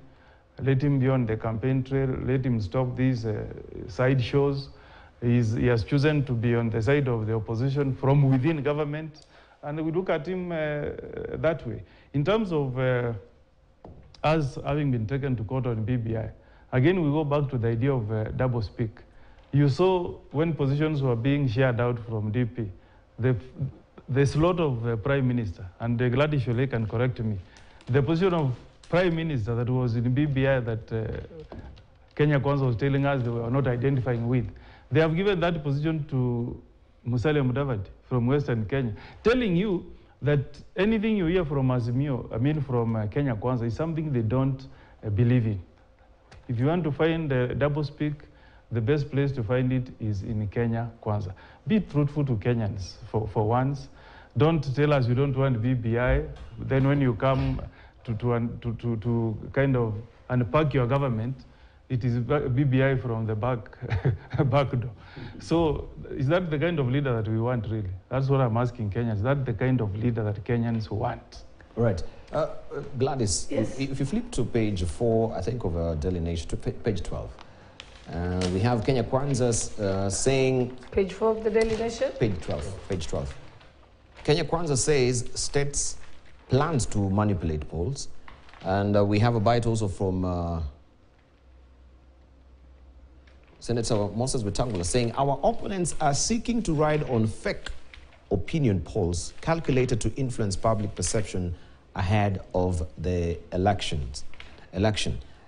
let him be on the campaign trail, let him stop these side shows. He has chosen to be on the side of the opposition from within government, and we look at him that way. In terms of us having been taken to court on BBI, again, we go back to the idea of double speak. You saw when positions were being shared out from DP, the slot of Prime Minister, and Gladys Shollei can correct me, the position of Prime Minister that was in BBI that Kenya Kwanza was telling us they were not identifying with. They have given that position to Musalia Mudavadi from Western Kenya, telling you that anything you hear from Azimio, from Kenya Kwanza, is something they don't believe in. If you want to find double speak, the best place to find it is in Kenya Kwanza. Be truthful to Kenyans for once. Don't tell us you don't want BBI. Then when you come to kind of unpack your government, it is BBI from the back door. So is that the kind of leader that we want, really? That's what I'm asking Kenyans. Is that the kind of leader that Kenyans want? Right. Gladys, yes. If you flip to page 4, I think, of Daily Nation, to page 12, we have Kenya Kwanza saying... Page 4 of the Daily Nation? Page 12. Kenya Kwanza says states plans to manipulate polls. And we have a bite also from Senator Moses Wetangula saying, our opponents are seeking to ride on fake opinion polls calculated to influence public perception ahead of the election.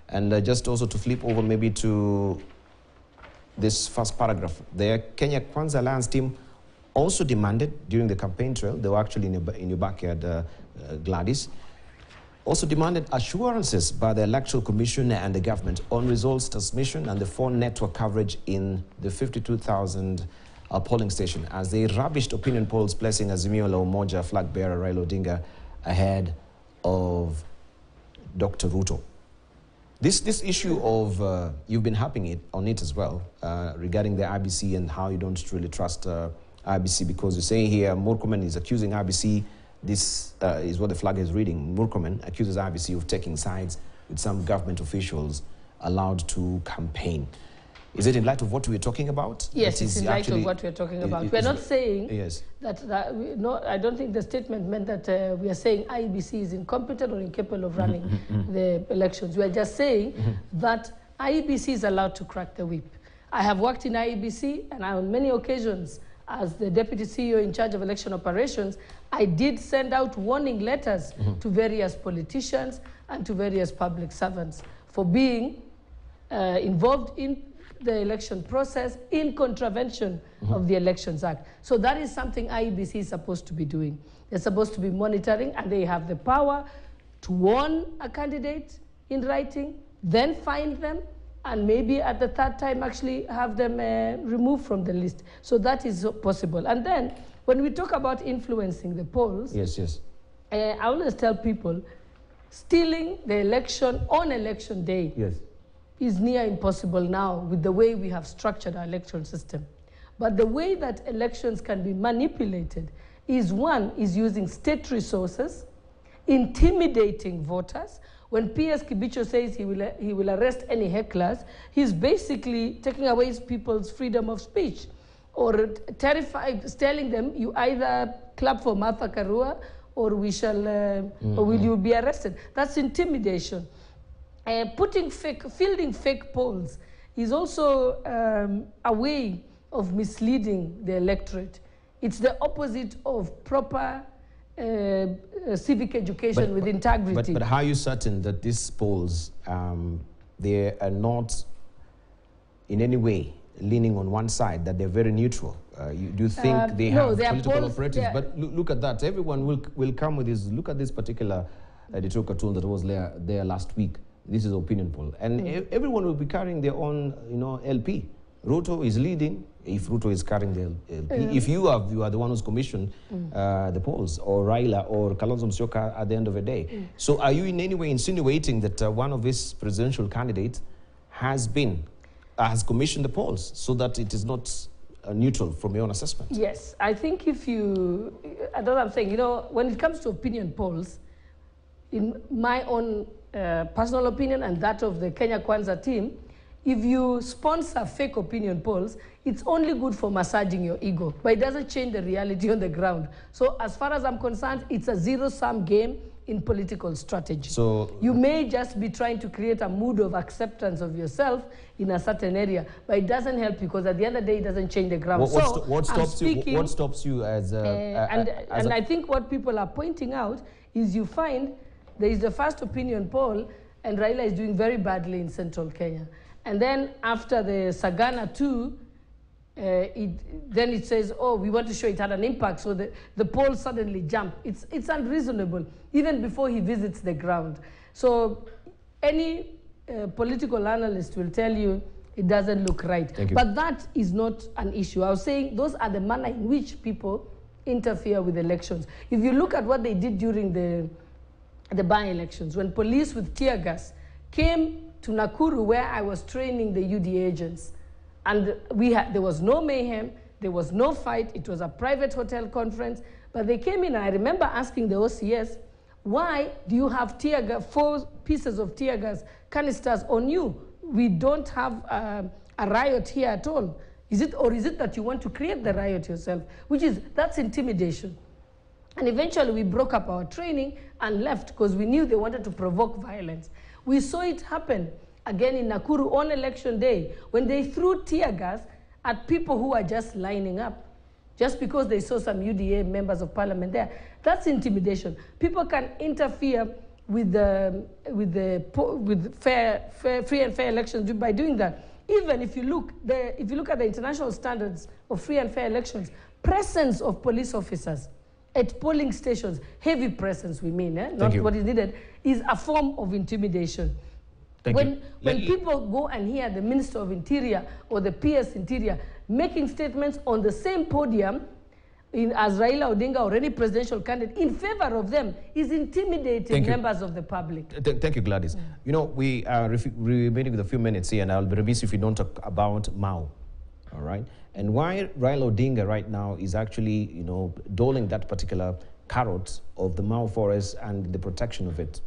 And just also to flip over maybe to this first paragraph, the Kenya Kwanza Alliance team also demanded during the campaign trail, they were actually in your backyard, Gladys, also demanded assurances by the Electoral Commission and the government on results transmission and the phone network coverage in the 52,000 polling station as they rubbished opinion polls placing Azimio la Umoja flag bearer Raila Odinga ahead of Dr. Ruto. This issue of, you've been harping on it as well, regarding the IBC and how you don't really trust IBC, because you're saying here Murkomen is accusing IBC, this is what the flag is reading, Murkomen accuses IBC of taking sides with some government officials allowed to campaign. Is it in light of what we were talking about? Yes, it's in light of what we're talking about. We're not saying yes. no, I don't think the statement meant that we are saying IEBC is incompetent or incapable of running the elections. We are just saying that IEBC is allowed to crack the whip. I have worked in IEBC, and on many occasions as the Deputy CEO in charge of election operations, I did send out warning letters to various politicians and to various public servants for being involved in the election process in contravention of the Elections Act. So that is something IEBC is supposed to be doing. They're supposed to be monitoring, and they have the power to warn a candidate in writing, then fine them, and maybe at the third time actually have them removed from the list. So that is possible. And then when we talk about influencing the polls, I always tell people, stealing the election on election day is near impossible now with the way we have structured our election system. But the way that elections can be manipulated is, one, is using state resources, intimidating voters. When PS Kibicho says he will arrest any hecklers, he's basically taking away people's freedom of speech, or telling them, you either clap for Martha Karua or we shall, or will you be arrested. That's intimidation. Fielding fake polls is also a way of misleading the electorate. It's the opposite of proper civic education with integrity. But how are you certain that these polls, they are not in any way leaning on one side, that they're very neutral? Do you think they have political operatives? But look at that. Everyone will come with this. Look at this particular editorial cartoon that was there last week. This is opinion poll. And everyone will be carrying their own, LP. Ruto is leading if Ruto is carrying the LP. If you are the one who's commissioned the polls, or Raila or Kalonzo Musyoka at the end of the day. So are you in any way insinuating that one of these presidential candidates has commissioned the polls so that it is not neutral from your own assessment? Yes, I think that's what I'm saying. When it comes to opinion polls, in my own personal opinion and that of the Kenya Kwanza team, if you sponsor fake opinion polls, it's only good for massaging your ego, but it doesn't change the reality on the ground. So as far as I'm concerned, it's a zero-sum game in political strategy. So you may just be trying to create a mood of acceptance of yourself in a certain area, but it doesn't help, because at the end of the day, it doesn't change the ground. What stops you as and I think what people are pointing out is, you find there is the first opinion poll, and Raila is doing very badly in central Kenya. And then after the Sagana 2, then it says, oh, we want to show it had an impact, so the poll suddenly jumped. It's unreasonable, even before he visits the ground. So any political analyst will tell you it doesn't look right. But that is not an issue. I was saying those are the manner in which people interfere with elections. If you look at what they did during the by-elections, when police with tear gas came to Nakuru, where I was training the UD agents, and there was no mayhem, there was no fight, it was a private hotel conference, but they came in, and I remember asking the OCS, why do you have 4 pieces of tear gas canisters on you? We don't have a riot here at all. Is it that you want to create the riot yourself? That's intimidation. And eventually we broke up our training and left, because we knew they wanted to provoke violence. We saw it happen again in Nakuru on election day, when they threw tear gas at people who are just lining up, just because they saw some UDA members of parliament there. That's intimidation. People can interfere with free and fair elections by doing that. Even if you look at the international standards of free and fair elections, presence of police officers at polling stations, heavy presence we mean, not what is needed, is a form of intimidation. When people go and hear the Minister of Interior or the PS Interior making statements on the same podium as Raila Odinga or any presidential candidate in favor of them, is intimidating members of the public. Thank you, Gladys. We are remaining with a few minutes here, and I'll be remiss if we don't talk about Mao. All right? And why Raila Odinga right now is actually, doling that particular carrot of the Mao forest and the protection of it.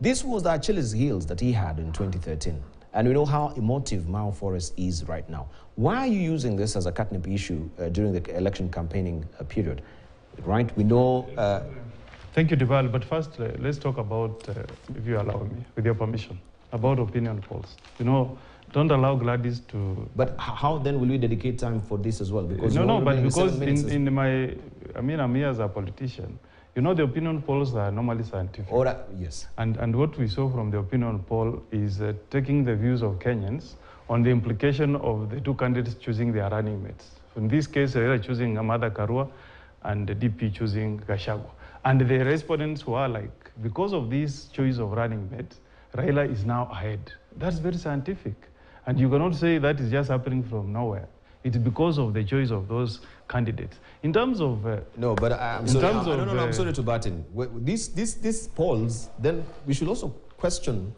This was the Achilles heels that he had in 2013. And we know how emotive Mao forest is right now. Why are you using this as a catnip issue during the election campaigning period? Right? We know... Thank you, Dibal. But first, let's talk about, if you allow me, with your permission, about opinion polls. don't allow Gladys to... But how then will we dedicate time for this as well? Because No, but because I'm here as a politician. You know, the opinion polls are normally scientific. Yes. And what we saw from the opinion poll is taking the views of Kenyans on the implication of the two candidates choosing their running mates. So in this case, Raila choosing Martha Karua and the DP choosing Gachagua. And the respondents were like, because of this choice of running mate, Raila is now ahead. That's very scientific. And you cannot say that is just happening from nowhere. It's because of the choice of those candidates. In terms of... no, but I'm sorry. I'm sorry to butt in. These polls, then we should also question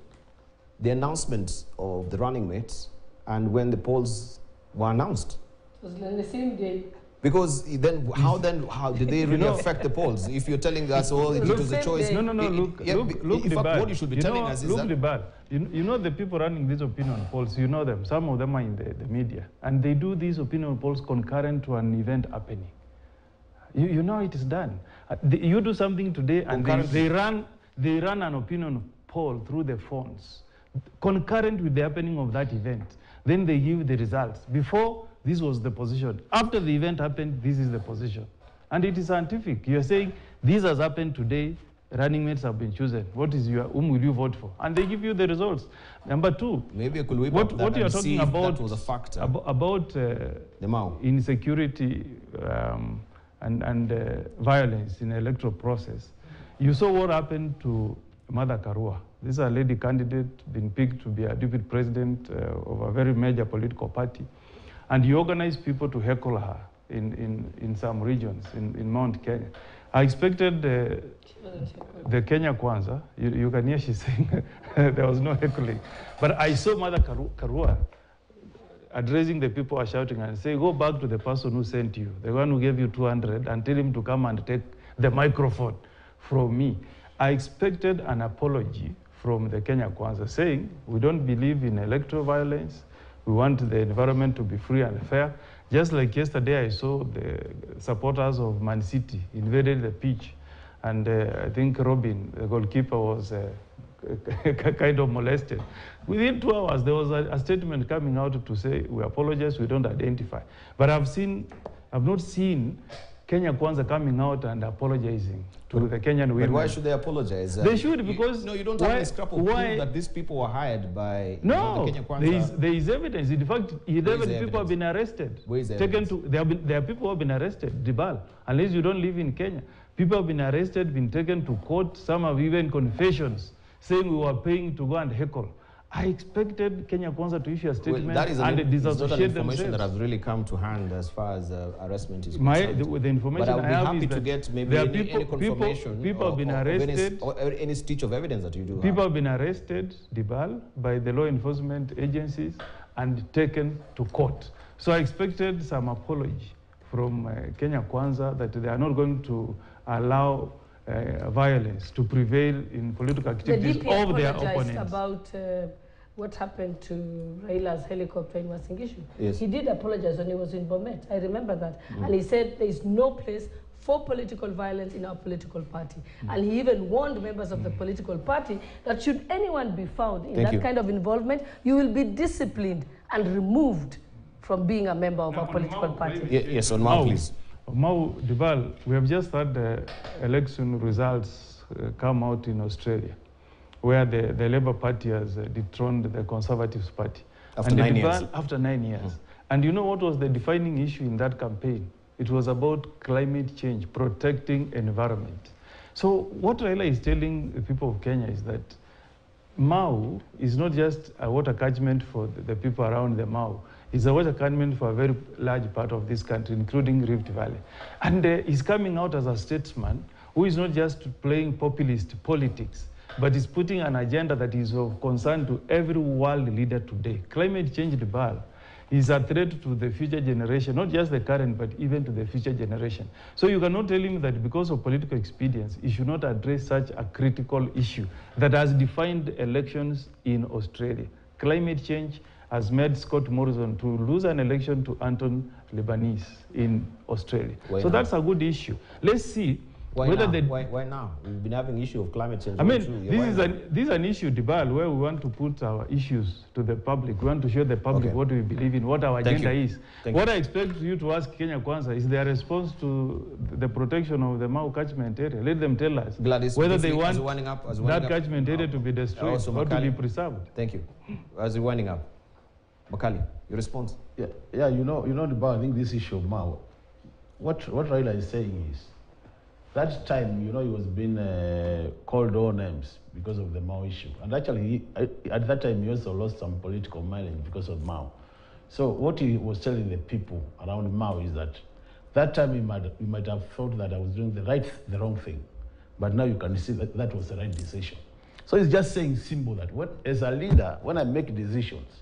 the announcement of the running mates and when the polls were announced. It was on the same day. Because then, how did they really affect the polls? If you're telling us, oh, it was a choice. Look, in fact, what you should be telling us is that... You know the people running these opinion polls, you know them. Some of them are in the media. And they do these opinion polls concurrent to an event happening. You know it is done. You do something today and they run an opinion poll through the phones, concurrent with the happening of that event. Then they give the results. Before, this was the position. After the event happened, this is the position. And it is scientific. You're saying, this has happened today, running mates have been chosen. Whom will you vote for? And they give you the results. Number two, maybe could we what you're talking about that was a factor. About the Mao insecurity and violence in the electoral process. You saw what happened to Martha Karua. This is a lady candidate, been picked to be a deputy president of a very major political party. And you organize people to heckle her in some regions in Mount Kenya. I expected the Kenya Kwanza, you can hear she's saying there was no heckling. But I saw Martha Karua addressing the people who are shouting and say, go back to the person who sent you, the one who gave you 200, and tell him to come and take the microphone from me. I expected an apology from the Kenya Kwanza saying, we don't believe in electoral violence. We want the environment to be free and fair. Just like yesterday, I saw the supporters of Man City invaded the pitch. And I think Robin, the goalkeeper, was kind of molested. Within 2 hours, there was a statement coming out to say, we apologize, we don't identify. But I've not seen Kenya Kwanza coming out and apologizing to the Kenyan women. But why should they apologize? They should, because... you don't have any scrap of proof that these people were hired by the Kenya Kwanza. There is evidence. In fact, 11 people have been arrested. Where is the there are people who have been arrested, Dibal, unless you don't live in Kenya. People have been arrested, been taken to court. Some have even confessions, saying we were paying to go and heckle. I expected Kenya Kwanza to issue a statement and disassociate themselves. Information that has really come to hand as far as arrestment is concerned. The information but I would be happy is to get maybe any confirmation people have been arrested, or any stitch of evidence that you do People have been arrested, Dibal, by the law enforcement agencies and taken to court. So I expected some apology from Kenya Kwanza that they are not going to allow violence to prevail in political activities of their opponents. About what happened to Raila's helicopter in Wasingishu. Yes. He did apologize when he was in Bomet. I remember that. And he said there is no place for political violence in our political party. And he even warned members of the political party that should anyone be found in that kind of involvement, you will be disciplined and removed from being a member of our political party. Yes, on Mao, please. Mao, Dibal, we have just had the election results come out in Australia, where the Labour Party has dethroned the Conservative Party. After 9 years. After 9 years. And you know what was the defining issue in that campaign? It was about climate change, protecting environment. So what Raila is telling the people of Kenya is that Mao is not just a water catchment for the people around the Mao. It's a water catchment for a very large part of this country, including Rift Valley. And he's coming out as a statesman who is not just playing populist politics, but is putting an agenda that is of concern to every world leader today. Climate change, Dibal, is a threat to the future generation, not just the current, but even to the future generation. So you cannot tell him that because of political expedience, he should not address such a critical issue that has defined elections in Australia. Climate change has made Scott Morrison to lose an election to Anton Albanese in Australia. So that's a good issue. Let's see Why Whether now? they, Why now? We've been having issue of climate change. I mean, true. this is an issue, Dibal, where we want to put our issues to the public. We want to show the public what we believe in, what our agenda is. What I expect you to ask Kenya Kwanza is their response to the protection of the Mau catchment area. Let them tell us Gladys, whether they want that catchment area to be destroyed or to be preserved. Thank you. As we're winding up, Makali, your response? Yeah, you know, Dibal, I think this issue of Mau, what Raila is saying is, that time, he was being called all names because of the Mao issue. And actually, at that time, he also lost some political mileage because of Mao. So what he was telling the people around Mao is that time he might have thought that I was doing the wrong thing. But now you can see that that was the right decision. So he's just saying simple that as a leader, when I make decisions,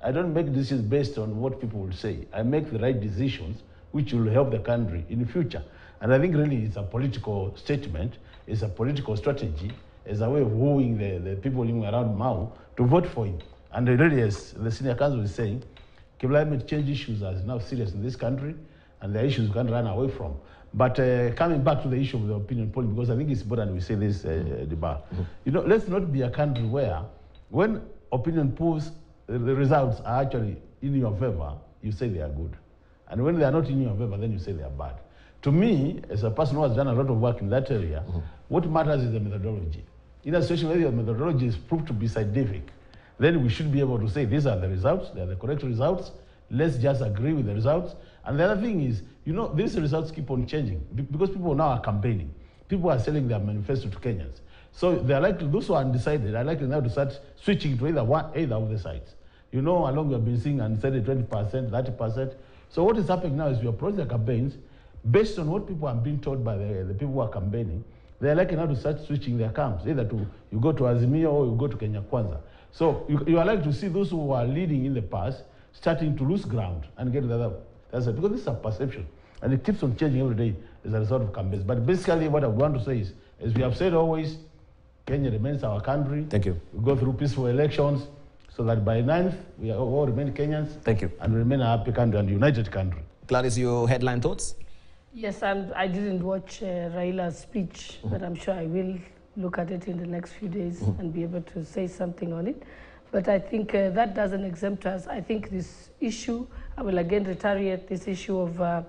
I don't make decisions based on what people will say. I make the right decisions which will help the country in the future. And I think really it's a political statement, it's a political strategy, it's a way of wooing the people living around Mau to vote for him. And really, as the senior counsel is saying, climate change issues are now serious in this country, and the issues we can't run away from. But coming back to the issue of the opinion polling, because I think it's important we say this, Dibal. Let's not be a country where, when opinion polls, the results are actually in your favor, you say they are good. And when they are not in your favor, then you say they are bad. To me, as a person who has done a lot of work in that area, what matters is the methodology. In a situation where your methodology is proved to be scientific, then we should be able to say these are the results, they are the correct results, let's just agree with the results. And the other thing is, these results keep on changing because people now are campaigning. People are selling their manifesto to Kenyans. So they're likely, those who are undecided are likely now to start switching to either of the sides. Along we have been seeing undecided 20%, 30%. So what is happening now is we approach the campaigns based on what people are being told by the people who are campaigning. They are likely now to start switching their camps, either you go to Azimio or you go to Kenya Kwanza. So you are likely to see those who are leading in the past starting to lose ground and get the other side, because this is a perception. And it keeps on changing every day as a result of campaigns. But basically what I want to say is, as we have said always, Kenya remains our country. Thank you. We go through peaceful elections so that by 9th, we all remain Kenyans. Thank you. And remain a happy country and united country. Gladys, your headline thoughts? Yes, I didn't watch Raila's speech, but I'm sure I will look at it in the next few days and be able to say something on it. But I think that doesn't exempt us. I think this issue, I will again reiterate this issue of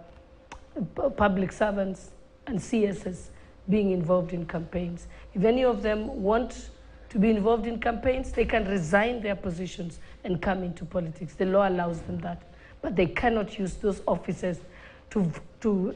public servants and CSs being involved in campaigns. If any of them want to be involved in campaigns, they can resign their positions and come into politics. The law allows them that. But they cannot use those offices to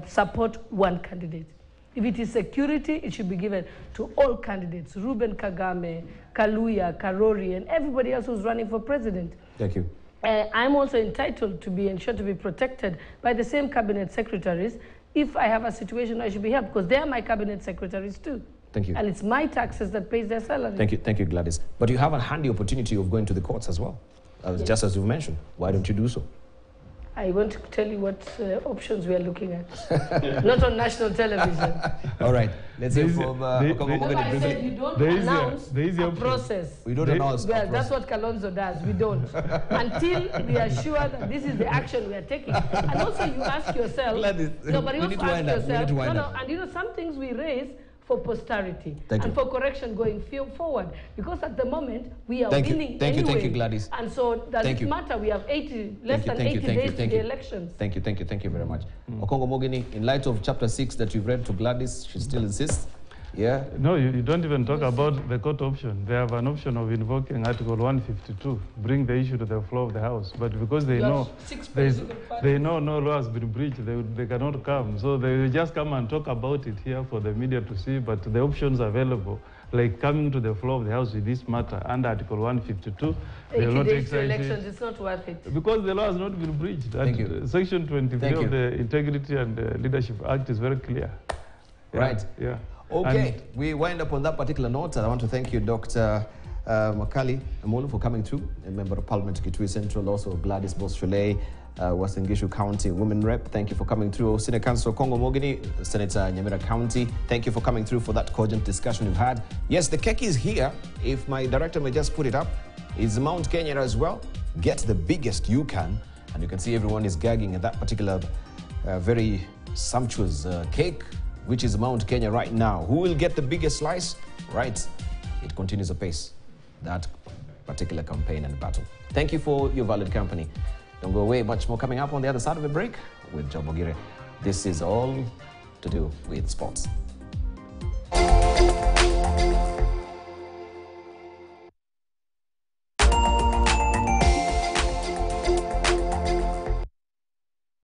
support one candidate. If it is security, it should be given to all candidates, Ruben Kagame, Kaluya, Karori, and everybody else who's running for president. Thank you. I'm also entitled to be ensured to be protected by the same cabinet secretaries if I have a situation I should be helped, because they are my cabinet secretaries too. Thank you. And it's my taxes that pays their salary. Thank you, Gladys. But you have a handy opportunity of going to the courts as well, Yes. just as you've mentioned. Why don't you do so? I want to tell you what options we are looking at. Not on national television. All right. Let's hear from I said you don't announce a process. We don't announce Well, that's what Kalonzo does. We don't. Until we are sure that this is the action we are taking. And also you ask yourself, no, but you also ask yourself, and some things we raise for posterity and for correction going forward, because at the moment we are winning anyway. Thank you, Gladys. And so does it matter? We have less than 80 days to the elections. Thank you very much. Okongo Mogini, in light of chapter 6 that you've read to Gladys, she still insists. Yeah. No, you don't even talk about the court option. They have an option of invoking Article 152, bring the issue to the floor of the House. But because they know no law has been breached, they cannot come. So they will just come and talk about it here for the media to see. But the options available, like coming to the floor of the House with this matter under Article 152, they will not exercise elections, it's not worth it. Because the law has not been breached. Thank you. Section 23 of the Integrity and Leadership Act is very clear. Right. Yeah. Okay, we wind up on that particular note. I want to thank you, Dr. Makali Amolo, for coming through, a member of Parliament, Kitui Central, also Gladys Shollei, Western Gishu County Women Rep. Thank you for coming through. Senior Counsel Kongo Mogini, Senator Nyamira County. Thank you for coming through for that cogent discussion we've had. Yes, the cake is here. If my director may just put it up, it's Mount Kenya as well. Get the biggest you can. And you can see everyone is gagging at that particular very sumptuous cake. which is Mount Kenya right now. Who will get the biggest slice? Right, it continues apace, that particular campaign and battle. Thank you for your valued company. Don't go away, much more coming up on the other side of the break with Job Ogire. This is all to do with sports.